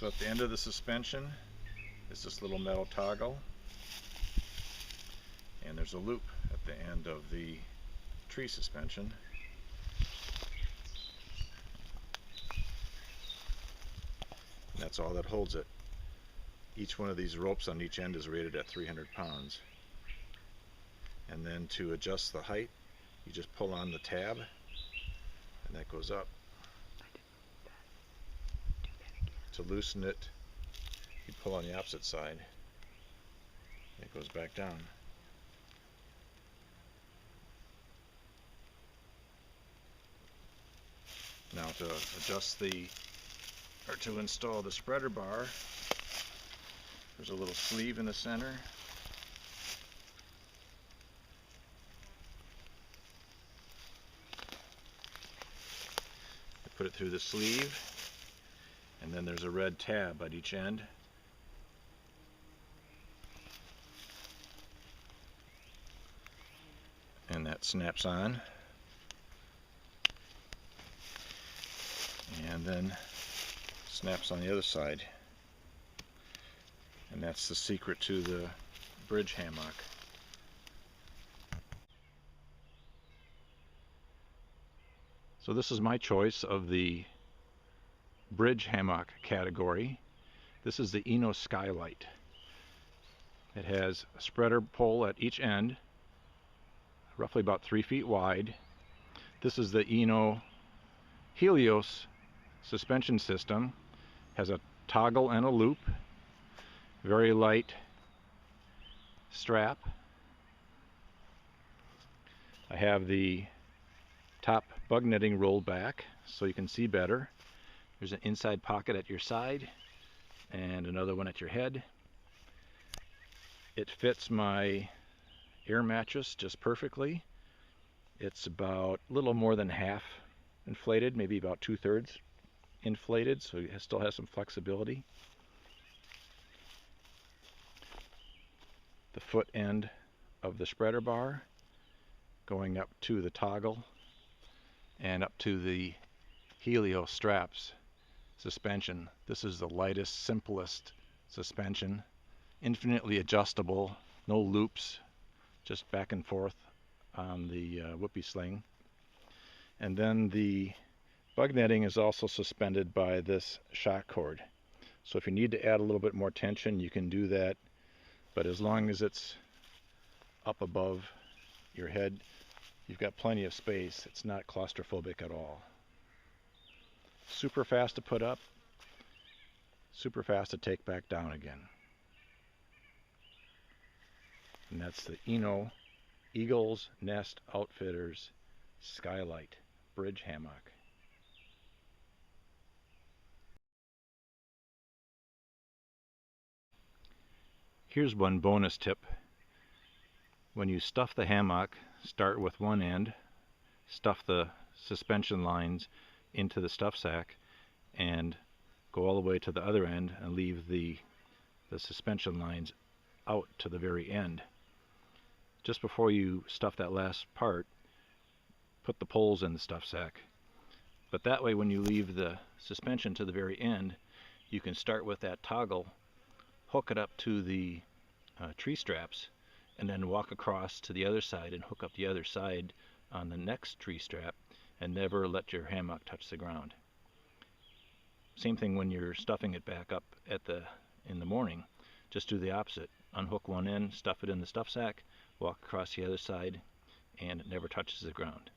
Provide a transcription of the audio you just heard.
So at the end of the suspension is this little metal toggle, and there's a loop at the end of the tree suspension. And that's all that holds it. Each one of these ropes on each end is rated at 300 pounds. And then to adjust the height, you just pull on the tab, and that goes up. To loosen it, you pull on the opposite side, and it goes back down. Now to adjust to install the spreader bar, there's a little sleeve in the center. You put it through the sleeve, and then there's a red tab at each end. And that snaps on. And then snaps on the other side. And that's the secret to the bridge hammock. So this is my choice of the bridge hammock category. This is the ENO Skylite. It has a spreader pole at each end, roughly about 3 feet wide. This is the ENO Helios suspension system. Has a toggle and a loop, very light strap. I have the top bug netting rolled back so you can see better. There's an inside pocket at your side and another one at your head. It fits my air mattress just perfectly. It's about a little more than half inflated, maybe about 2/3 inflated, so it still has some flexibility. The foot end of the spreader bar going up to the toggle and up to the Helios straps suspension. This is the lightest, simplest suspension, infinitely adjustable, no loops, just back and forth on the whoopee sling. And then the bug netting is also suspended by this shock cord. So if you need to add a little bit more tension, you can do that, but as long as it's up above your head, you've got plenty of space. It's not claustrophobic at all. Super fast to put up, super fast to take back down again. And that's the ENO Eagle's Nest Outfitters Skylite Bridge Hammock. Here's one bonus tip. When you stuff the hammock, start with one end, stuff the suspension lines into the stuff sack, and go all the way to the other end and leave the suspension lines out to the very end. Just before you stuff that last part, put the poles in the stuff sack. But that way, when you leave the suspension to the very end, you can start with that toggle, hook it up to the tree straps, and then walk across to the other side and hook up the other side on the next tree strap, and never let your hammock touch the ground. Same thing when you're stuffing it back up in the morning. Just do the opposite. Unhook one end, stuff it in the stuff sack, walk across the other side, and it never touches the ground.